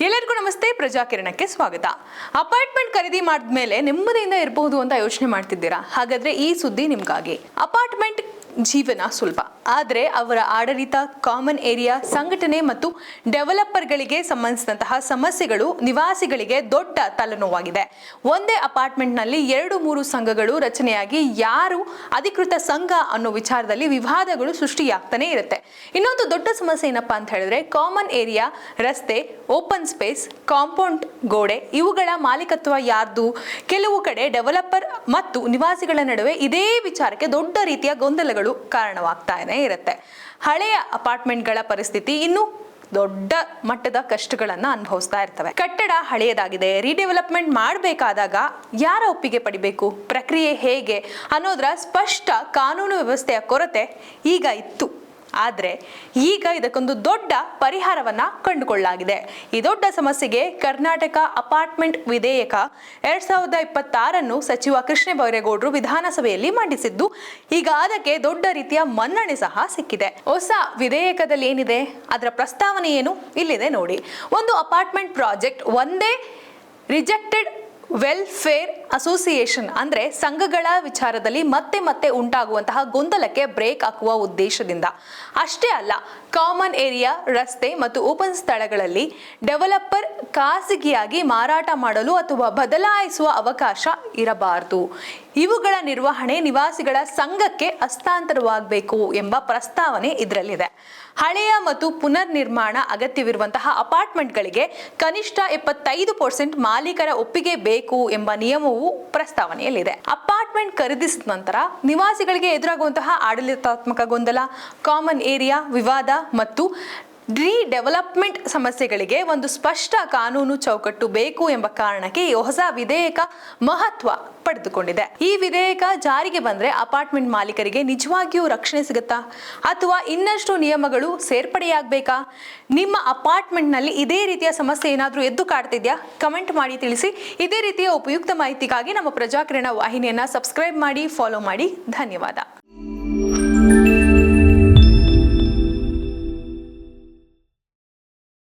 ಎಲ್ಲರಿಗೂ ನಮಸ್ತೆ, ಪ್ರಜಾಕಿರಣಕ್ಕೆ ಸ್ವಾಗತ. ಅಪಾರ್ಟ್ಮೆಂಟ್ ಖರೀದಿ ಮಾಡಿದ್ಮೇಲೆ ನೆಮ್ಮದಿಯಿಂದ ಇರಬಹುದು ಅಂತ ಯೋಚನೆ ಮಾಡ್ತಿದ್ದೀರಾ? ಹಾಗಾದ್ರೆ ಈ ಸುದ್ದಿ ನಿಮ್ಗಾಗಿ. ಅಪಾರ್ಟ್ಮೆಂಟ್ ಜೀವನ ಸುಲಭ, ಆದರೆ ಅವರ ಆಡಳಿತ, ಕಾಮನ್ ಏರಿಯಾ, ಸಂಘಟನೆ ಮತ್ತು ಡೆವಲಪರ್ಗಳಿಗೆ ಸಂಬಂಧಿಸಿದಂತಹ ಸಮಸ್ಯೆಗಳು ನಿವಾಸಿಗಳಿಗೆ ದೊಡ್ಡ ತಲೆನೋವಾಗಿದೆ. ಒಂದೇ ಅಪಾರ್ಟ್ಮೆಂಟ್ನಲ್ಲಿ 2-3 ಸಂಘಗಳು ರಚನೆಯಾಗಿ ಯಾರು ಅಧಿಕೃತ ಸಂಘ ಅನ್ನೋ ವಿಚಾರದಲ್ಲಿ ವಿವಾದಗಳು ಸೃಷ್ಟಿಯಾಗ್ತಾನೆ ಇರುತ್ತೆ. ಇನ್ನೊಂದು ದೊಡ್ಡ ಸಮಸ್ಯೆ ಏನಪ್ಪಾ ಅಂತ ಹೇಳಿದ್ರೆ ಕಾಮನ್ ಏರಿಯಾ, ರಸ್ತೆ, ಓಪನ್ ಸ್ಪೇಸ್, ಕಾಂಪೌಂಡ್ ಗೋಡೆ ಇವುಗಳ ಮಾಲೀಕತ್ವ ಯಾರ್ದು? ಕೆಲವು ಕಡೆ ಡೆವಲಪರ್ ಮತ್ತು ನಿವಾಸಿಗಳ ನಡುವೆ ಇದೇ ವಿಚಾರಕ್ಕೆ ದೊಡ್ಡ ರೀತಿಯ ಗೊಂದಲಗಳು ಕಾರಣವಾಗ್ತಾನೆ ಇರುತ್ತೆ. ಹಳೆಯ ಅಪಾರ್ಟ್ಮೆಂಟ್ಗಳ ಪರಿಸ್ಥಿತಿ ಇನ್ನು ದೊಡ್ಡ ಮಟ್ಟದ ಕಷ್ಟಗಳನ್ನ ಅನುಭವಿಸ್ತಾ ಇರ್ತವೆ. ಕಟ್ಟಡ ಹಳೆಯದಾಗಿದೆ, ರೀಡೆವಲಪ್ಮೆಂಟ್ ಮಾಡಬೇಕಾದಾಗ ಯಾರ ಒಪ್ಪಿಗೆ ಪಡಿಬೇಕು, ಪ್ರಕ್ರಿಯೆ ಹೇಗೆ ಅನ್ನೋದರ ಸ್ಪಷ್ಟ ಕಾನೂನು ವ್ಯವಸ್ಥೆಯ ಕೊರತೆ ಈಗ ಇತ್ತು. ಆದರೆ ಈಗ ಇದಕ್ಕೊಂದು ದೊಡ್ಡ ಪರಿಹಾರವನ್ನ ಕಂಡುಕೊಳ್ಳಲಾಗಿದೆ. ಈ ದೊಡ್ಡ ಸಮಸ್ಯೆಗೆ ಕರ್ನಾಟಕ ಅಪಾರ್ಟ್ಮೆಂಟ್ ವಿಧೇಯಕ 2026 ಸಚಿವ ಕೃಷ್ಣ ಬೈರೇಗೌಡರು ವಿಧಾನಸಭೆಯಲ್ಲಿ ಮಂಡಿಸಿದ್ದು, ಈಗ ಅದಕ್ಕೆ ದೊಡ್ಡ ರೀತಿಯ ಮನ್ನಣೆ ಸಹ ಸಿಕ್ಕಿದೆ. ಹೊಸ ವಿಧೇಯಕದಲ್ಲಿ ಏನಿದೆ, ಅದರ ಪ್ರಸ್ತಾವನೆ ಏನು ಇಲ್ಲಿದೆ ನೋಡಿ. ಒಂದು ಅಪಾರ್ಟ್ಮೆಂಟ್ ಪ್ರಾಜೆಕ್ಟ್ ಒಂದೇ ರಿಜೆಕ್ಟೆಡ್ ವೆಲ್ಫೇರ್ ಅಸೋಸಿಯೇಷನ್ ಅಂದ್ರೆ ಸಂಘಗಳ ವಿಚಾರದಲ್ಲಿ ಮತ್ತೆ ಉಂಟಾಗುವಂತಹ ಗೊಂದಲಕ್ಕೆ ಬ್ರೇಕ್ ಹಾಕುವ ಉದ್ದೇಶದಿಂದ. ಅಷ್ಟೇ ಅಲ್ಲ, ಕಾಮನ್ ಏರಿಯಾ, ರಸ್ತೆ ಮತ್ತು ಓಪನ್ ಸ್ಥಳಗಳಲ್ಲಿ ಡೆವಲಪರ್ ಖಾಸಗಿಯಾಗಿ ಮಾರಾಟ ಮಾಡಲು ಅಥವಾ ಬದಲಾಯಿಸುವ ಅವಕಾಶ ಇರಬಾರದು. ಇವುಗಳ ನಿರ್ವಹಣೆ ನಿವಾಸಿಗಳ ಸಂಘಕ್ಕೆ ಹಸ್ತಾಂತರವಾಗಬೇಕು ಎಂಬ ಪ್ರಸ್ತಾವನೆ ಇದರಲ್ಲಿದೆ. ಹಳೆಯ ಮತ್ತು ಪುನರ್ ನಿರ್ಮಾಣ ಅಗತ್ಯವಿರುವಂತಹ ಅಪಾರ್ಟ್ಮೆಂಟ್ಗಳಿಗೆ ಕನಿಷ್ಠ 75% ಮಾಲೀಕರ ಒಪ್ಪಿಗೆ ಬೇಕು ಎಂಬ ನಿಯಮವು ಪ್ರಸ್ತಾವನೆಯಲ್ಲಿದೆ. ಅಪಾರ್ಟ್ಮೆಂಟ್ ಖರೀದಿಸಿದ ನಂತರ ನಿವಾಸಿಗಳಿಗೆ ಎದುರಾಗುವಂತಹ ಆಡಳಿತಾತ್ಮಕ ಗೊಂದಲ, ಕಾಮನ್ ಏರಿಯಾ ವಿವಾದ ಮತ್ತು ಡೆವಲಪ್ಮೆಂಟ್ ಸಮಸ್ಯೆಗಳಿಗೆ ಒಂದು ಸ್ಪಷ್ಟ ಕಾನೂನು ಚೌಕಟ್ಟು ಬೇಕು ಎಂಬ ಕಾರಣಕ್ಕೆ ಈ ಹೊಸ ವಿಧೇಯಕ ಮಹತ್ವ ಪಡೆದುಕೊಂಡಿದೆ. ಈ ವಿಧೇಯಕ ಜಾರಿಗೆ ಬಂದ್ರೆ ಅಪಾರ್ಟ್ಮೆಂಟ್ ಮಾಲೀಕರಿಗೆ ನಿಜವಾಗಿಯೂ ರಕ್ಷಣೆ ಸಿಗುತ್ತಾ, ಅಥವಾ ಇನ್ನಷ್ಟು ನಿಯಮಗಳು ಸೇರ್ಪಡೆಯಾಗಬೇಕಾ? ನಿಮ್ಮ ಅಪಾರ್ಟ್ಮೆಂಟ್ ನಲ್ಲಿ ಇದೇ ರೀತಿಯ ಸಮಸ್ಯೆ ಏನಾದರೂ ಎದ್ದು ಕಾಡ್ತಿದ್ಯಾ? ಕಮೆಂಟ್ ಮಾಡಿ ತಿಳಿಸಿ. ಇದೇ ರೀತಿಯ ಉಪಯುಕ್ತ ಮಾಹಿತಿಗಾಗಿ ನಮ್ಮ ಪ್ರಜಾಕಿರಣ ವಾಹಿನಿಯನ್ನ ಸಬ್ಸ್ಕ್ರೈಬ್ ಮಾಡಿ, ಫಾಲೋ ಮಾಡಿ. ಧನ್ಯವಾದ.